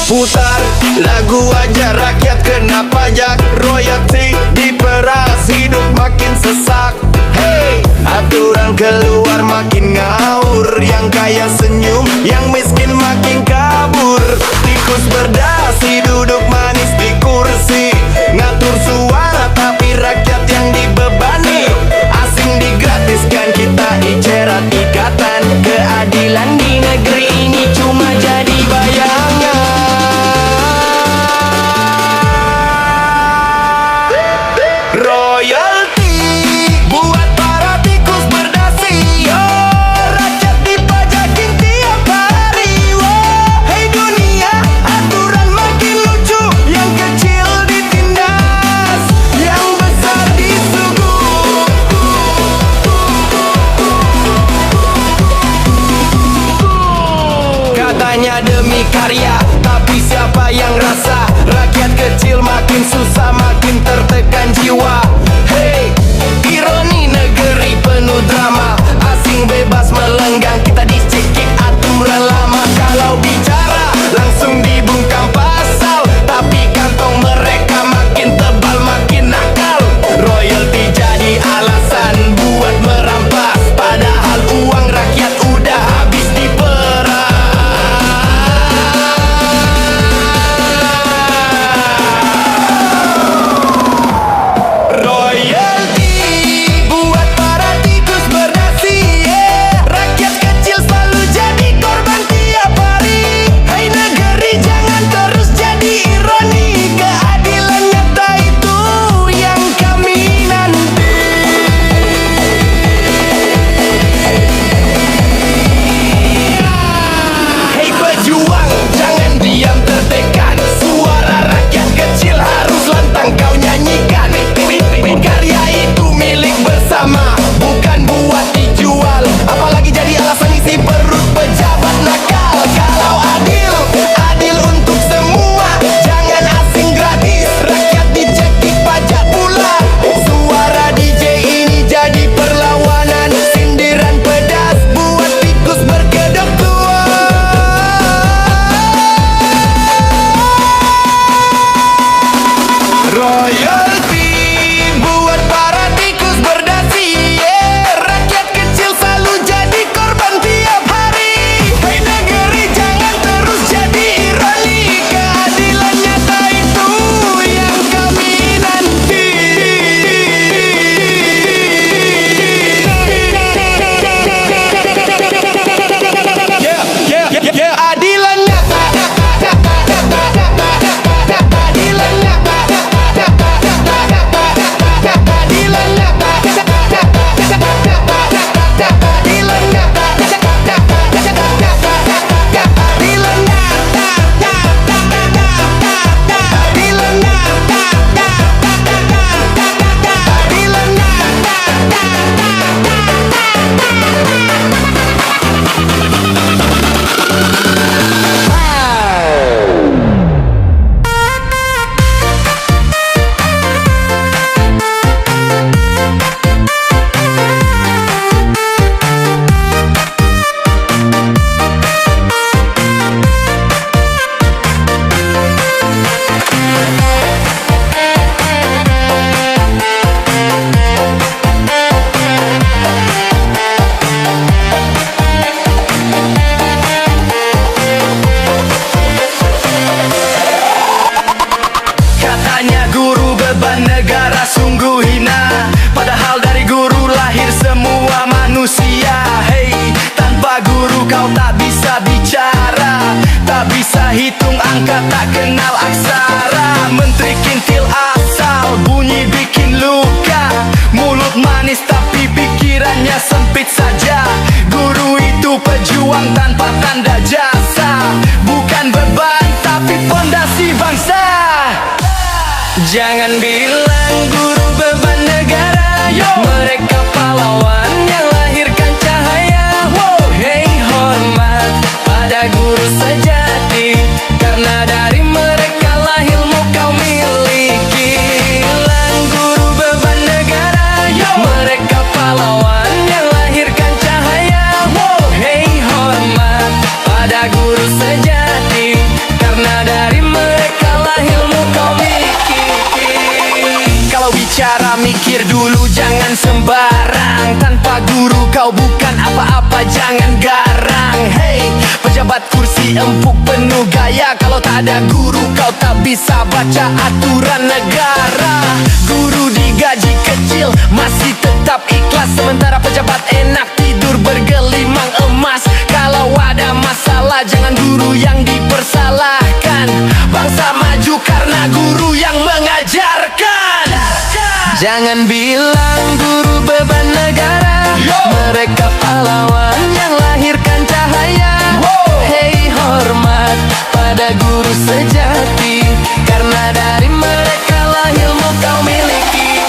Putar lagu aja rakyat kena pajak, royalti diperas, hidup makin sesak. Hey, aturan keluar makin ngawur, yang kaya senyum, yang miskin makin kabur. Tikus berdasi duduk manis di kursi, ngatur suara tapi rakyat yang dibebani. Asing digratiskan, kita icerat ikatan. Keadilan di negeri ini cuma jadi bayangan. Royalti buat para tikus berdasi, oh, rakyat dipajakin tiap hari. Wow, hey dunia, aturan makin lucu, yang kecil ditindas, yang besar disuguk. Katanya demi karya, tapi siapa yang rasa? Rakyat kecil makin susah, makin tertekan jiwa. Hey, ironi negeri penuh drama, asing bebas melenggang, kita dicekik aturan lama. Kalau bicara langsung dibungkam pasal, tapi kantong mereka makin tebal, makin nakal. Royalti jadi alasan buat merampas, padahal uang rakyat udah habis diperas. Royalti buat para tikus berdasi, yeah. Rakyat kecil selalu jadi korban tiap hari. Hai negeri, jangan terus jadi ironi, keadilan nyata itu yang kami nanti. Hei pejuang, jangan diam tertekan, suara rakyat kecil harus lantang kau nyanyikan. Karya itu milik bersama, bukan buat dijual, apalagi jadi alasan isi perut pejabat nakal. Kalau adil, adil untuk semua, jangan asing gratis, rakyat dicekik pajak pula. Suara DJ ini jadi perlawanan, sindiran pedas buat tikus berkedok tua. Royalti buat para tikus berdasi, yeah. Rakyat kecil selalu jadi korban tiap hari. Hai negeri, jangan terus jadi ironi, keadilan nyata itu yang kami nanti. Adilan nyata, adilan nyata, adilan nyata, adilan katanya guru beban negara sungguh hina, padahal dari guru lahir semua manusia. Hey, tanpa guru kau tak bisa bicara, tak bisa hitung angka, tak kenal aksara. Menteri kintil asal, bunyi bikin luka, mulut manis tapi pikirannya sempit saja. Guru itu pejuang tanpa tanda jasa, bukan beban tapi fondasi bangsa. Jangan bilang guru beban negara, yo. Mereka pahlawan yang lahirkan cahaya. Wow, hey hormat pada guru sejati, karena dari mereka lah ilmu kau miliki. Bilang guru beban negara, yo. Mereka pahlawan yang lahirkan cahaya. Wow, hey hormat pada guru sejati, karena dari sembarang. Tanpa guru kau bukan apa-apa, jangan garang. Hey, pejabat kursi empuk penuh gaya, kalau tak ada guru kau tak bisa baca aturan negara. Guru digaji kecil masih tetap ikhlas, sementara pejabat enak tidur bergelimang emas. Kalau ada masalah jangan guru yang dipersalahkan, bangsa maju karena guru yang mengajarkan. Jangan bilang guru beban negara, mereka pahlawan yang lahirkan cahaya. Hei, hormat pada guru sejati, karena dari mereka lah ilmu kau miliki.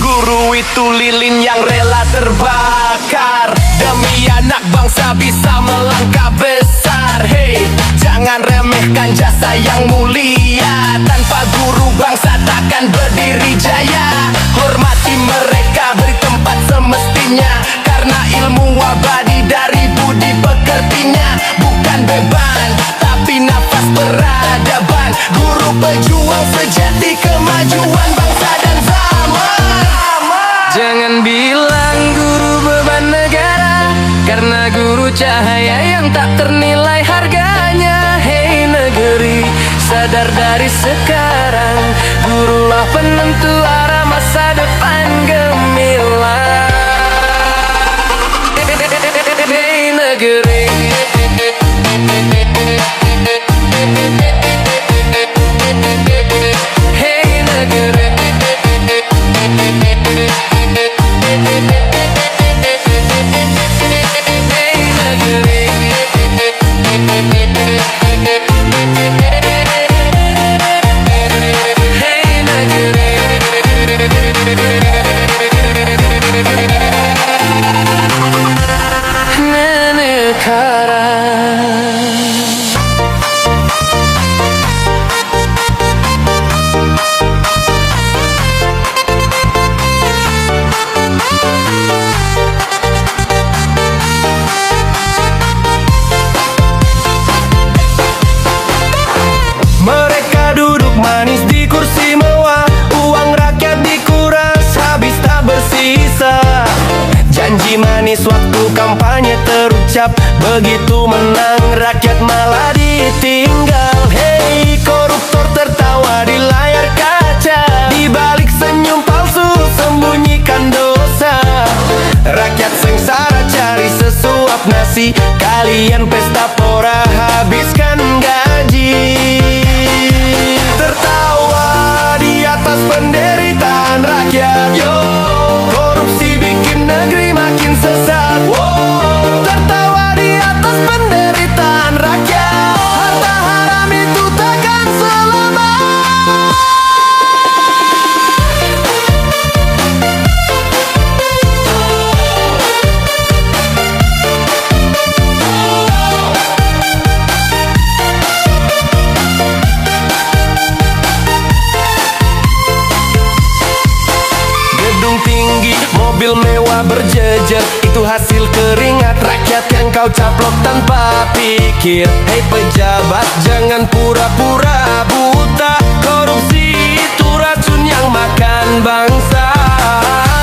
Guru itu lilin yang rela terbakar demi anak bangsa bisa melangkah besar. Hei, jangan remehkan jasa yang mulia, tanpa guru bangsa takkan berdiri jaya. Hormati mereka, beri tempat semestinya, karena ilmu abadi dari budi pekertinya. Bukan beban, tapi nafas peradaban. Guru pejuang sejati kemajuan bangsa dan zaman. Jangan bilang guru beban negara, karena guru cahaya yang tak ternilai harganya. Hei negeri, sadar dari sekarang, gurulah penentu arah masa depan gemilang. Hei negeri, hei negeri, mereka duduk manis di kursi mewah, uang rakyat dikuras habis tak bersisa. Janji manis waktu kampanye terucap, begitu menang rakyat malah ditinggal. Hei, koruptor tertawa di layar kaca, di balik senyum palsu sembunyikan dosa. Rakyat sengsara cari sesuap nasi, kalian pesta pora habiskan gaji. Tertawa di atas penderitaan rakyat, yo. Korupsi bikin negeri makin sesat, wow. Tertawa di atas penderitaan rakyat, harta haram itu takkan selamat. Gedung tinggi, mobil mewah berjejer, itu hasil keringat rakyat yang kau caplok tanpa pikir. Hei pejabat, jangan pura-pura buta, korupsi itu racun yang makan bangsa.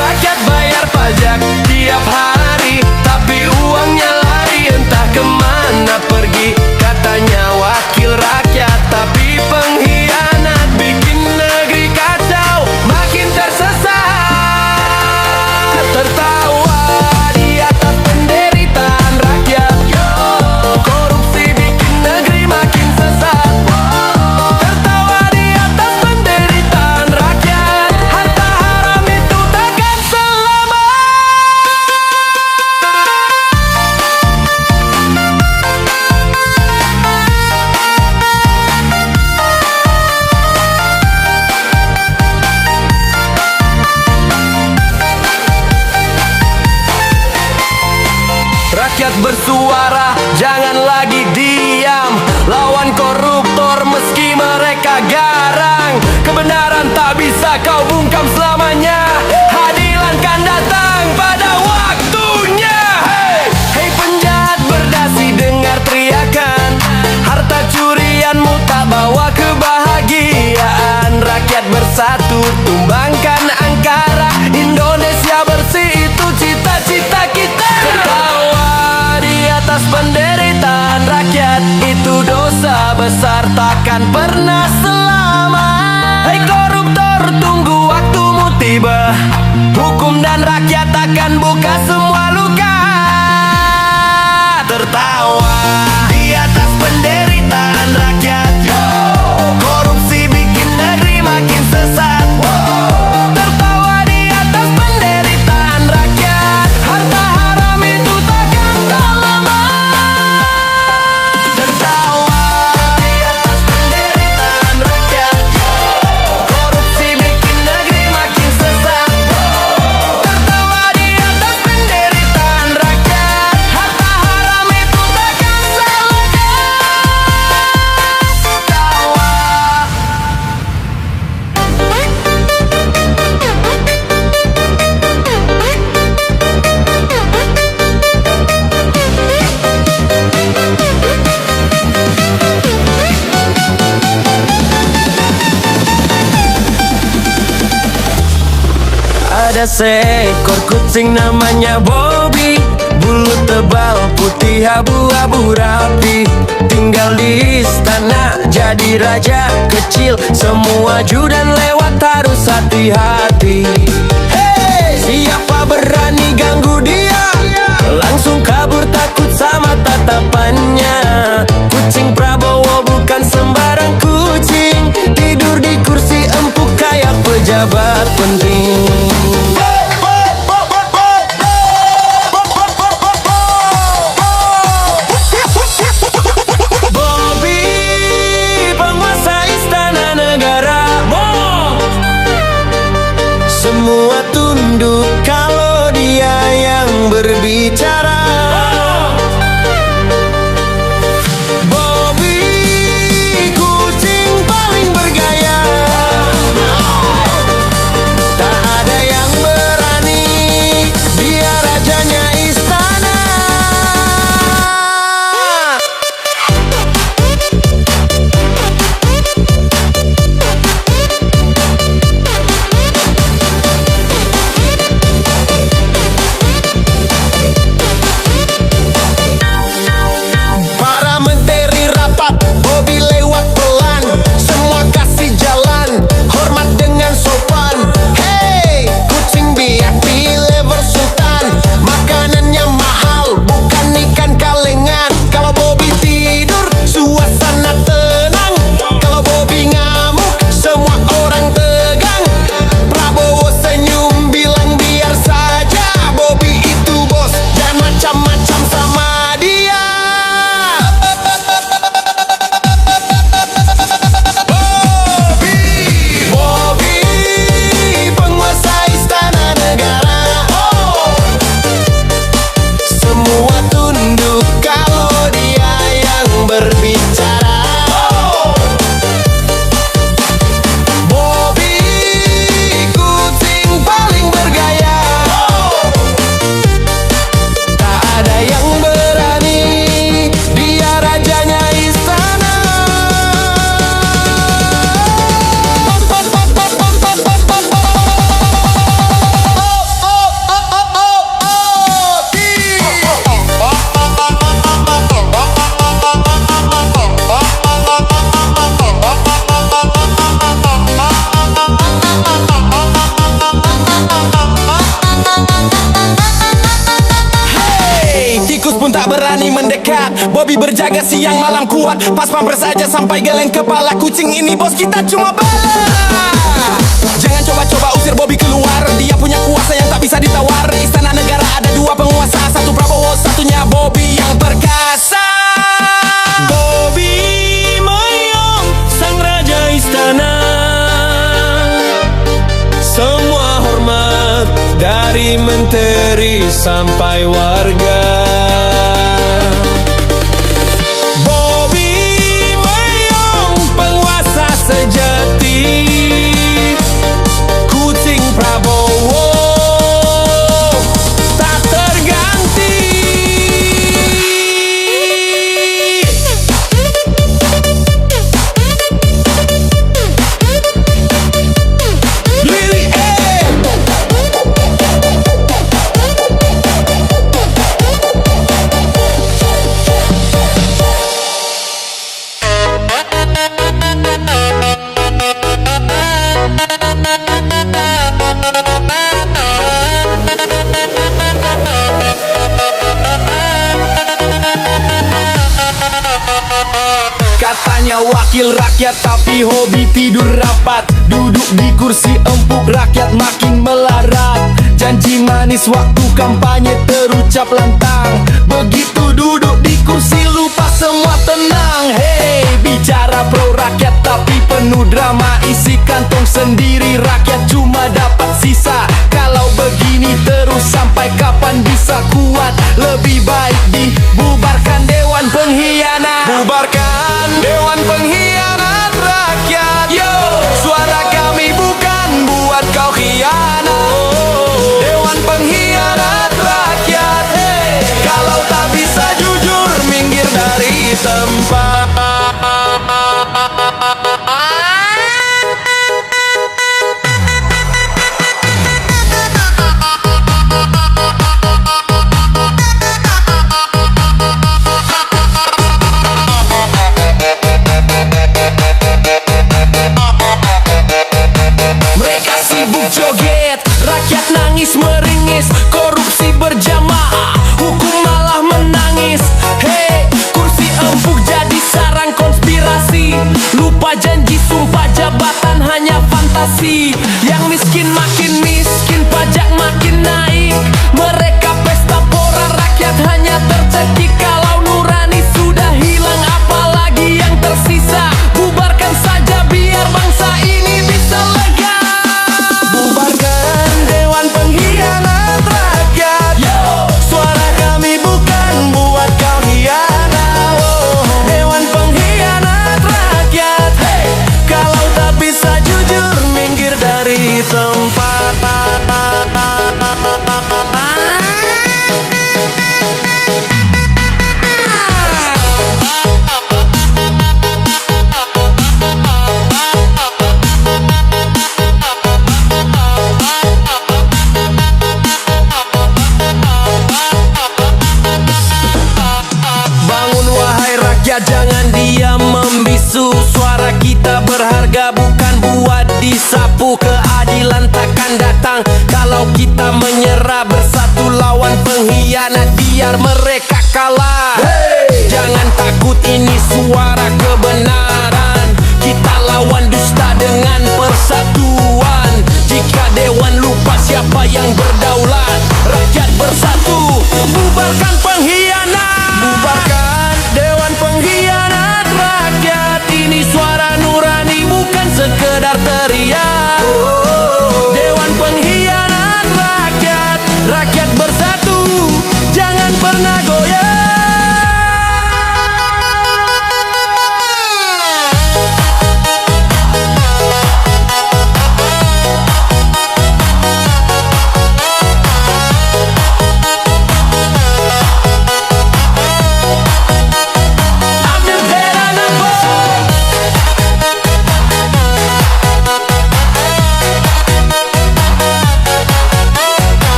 Rakyat bayar pajak tiap hari, tapi uangnya lari entah kemana pergi. Katanya wakil rakyat, tapi pengkhianat, bikin negeri kacau, makin tersesat. Tertawa di atas penderitaan rakyat, korupsi bikin negeri makin sesat. Tertawa di atas penderitaan rakyat, harta haram itu takkan selamat. Rakyat bersuara, jangan lagi diam, lawan koruptor meski mereka garang. Kebenaran tak bisa kau bungkam selamanya, hadilan kan datang pada waktunya. Hei penjahat berdasi, dengar teriakan, harta curianmu tak bawa kebahagiaan. Rakyat bersatu, tumbangkan angkara Indonesia. atas penderitaan rakyat. Itu dosa besar takkan pernah selamat. Hei koruptor, tunggu waktumu tiba. Hukum dan rakyat akan buka semua luka. Tertawa di atas penderitaan rakyat. Korupsi bikin negeri makin sesat. Tertawa di atas penderitaan rakyat. Harta haram itu takkan selamat. Tertawa di atas penderitaan rakyat. Korupsi bikin negeri makin sesat. Tertawa di atas penderitaan rakyat. Harta haram itu takkan Ada seekor kucing namanya Bobby. Bulu tebal putih abu-abu rapi. Tinggal di istana jadi raja kecil. Semua ajudan lewat harus hati-hati. Hey, siapa berani ganggu dia? Langsung kabur takut sama tatapannya. Kucing Prabowo bukan sembarang kucing. Tidur di kursi empuk kayak pejabat penting. Bobby, penguasa istana negara. Semua tunduk kalau dia yang berbicara. Bobby, kucing paling bergaya. Tak ada yang berani, dia rajanya istana. Para menteri rapat, Bobby lewat pelan. Semua kasih jalan, hormat dengan sopan. Hey, kucing VIP level sultan. Makanannya mahal, bukan ikan kalengan. Kalau Bobby tidur, suasana tenang. Kalau Bobby ngamuk, semua orang tegang. Prabowo senyum bilang biar saja. Bobby itu bos, jangan macam-macam sama dia. Bobby, penguasa istana negara. Semua tunduk kalau dia yang berbicara. Bobby, kucing paling bergaya. Tak ada yang berani, dia rajanya istana. Hey, tikus pun tak berani mendekat. Bobby berjaga siang malam kuat. Pas pampres saja sampai geleng kepala. Kucing ini bos kita cuma bala. Jangan coba-coba usir Bobby keluar. Dia punya kuasa yang tak bisa ditawar. Istana negara ada dua penguasa. Satu Prabowo, satunya Bobby yang perkasa. Bobby Moyong, sang raja istana. Semua hormat dari menteri sampai warga. Bobby Moyong, penguasa sejati. Kucing Prabowo tak terganti. Lily, Hanya wakil rakyat tapi hobi tidur rapat. Duduk di kursi empuk rakyat makin melarat. Janji manis waktu kampanye terucap lantang. Begitu duduk di kursi lupa semua tenang. Hey, bicara pro rakyat tapi penuh drama. Isi kantong sendiri rakyat cuma dapat sisa. Kalau begini terus sampai kapan bisa kuat? Lebih baik dibubarkan Dewan Pengkhianat. Bubarkan Dewan Pengkhianat rakyat. Yo, suara kami bukan buat kau khianat. Dewan Pengkhianat rakyat. Hey, kalau tak bisa jujur minggir dari tempat. Joget, rakyat nangis meringis, korupsi berjamaah, hukum malah menangis. Hei, kursi empuk jadi sarang konspirasi. Lupa janji sumpah jabatan hanya fantasi. Yang miskin makin miskin, pajak makin naik. Mereka pesta pora, rakyat hanya tercekik. Kalau nurani sudah hilang, apalagi yang tersisa? Bubarkan saja biar bangsa ini bisa lega. Bubarkan Dewan Pengkhianat rakyat. Yo, suara kami bukan buat kau khianat. Dewan Pengkhianat rakyat. Hey, kalau tak bisa jujur minggir dari tempat. Jangan diam membisu. Suara kita berharga bukan buat disapu. Keadilan takkan datang kalau kita menyerah. Bersatu lawan pengkhianat biar mereka kalah. Hey! Jangan takut, ini suara kebenaran. Kita lawan dusta dengan persatuan. Jika Dewan lupa siapa yang berdaulat, rakyat bersatu. Bubarkan pengkhianat. Bubarkan Dewan Pengkhianat rakyat. Ini suara nurani bukan sekedar teriak. Dewan Pengkhianat rakyat. Rakyat bersatu, jangan pernah goyah.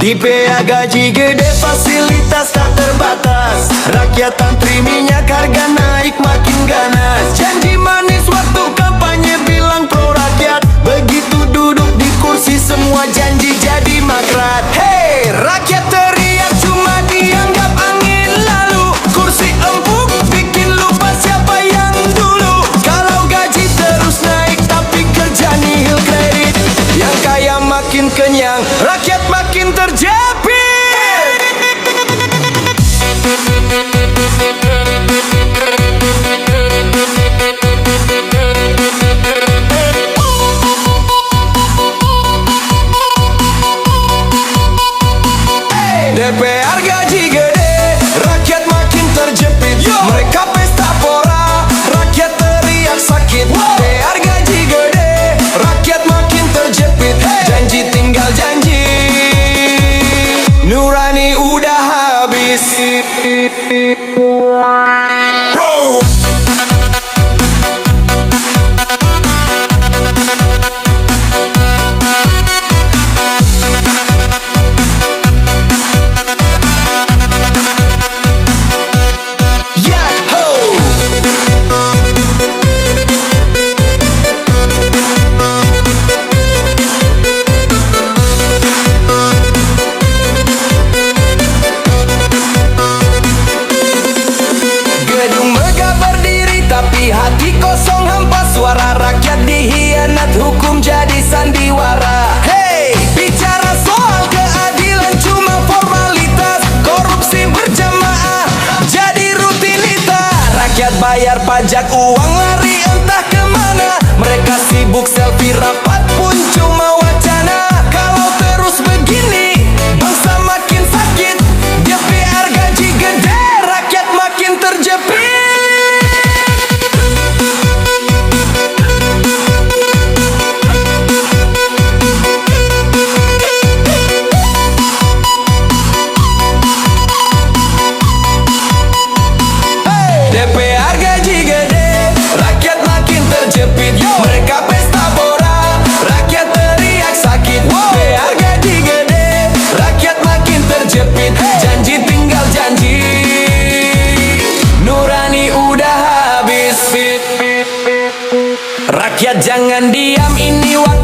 Di PA gaji gede, fasilitas tak terbatas. Rakyat antri minyak, harga naik makin ganas. Janji manis waktu kampanye bilang pro rakyat. Begitu duduk di kursi semua janji jadi makrat. Hei, rakyat teriak cuma dianggap angin lalu. Kursi empuk bikin lupa siapa yang dulu. Kalau gaji terus naik tapi kerja nihil kredit. Yang kaya makin kenyang, rakyat makin terjepit. duit. Mereka pesta pora, rakyat teriak sakit. Biar gaji gede, rakyat makin terjepit. Janji tinggal janji, nurani udah habis. Rakyat jangan diam, ini waktu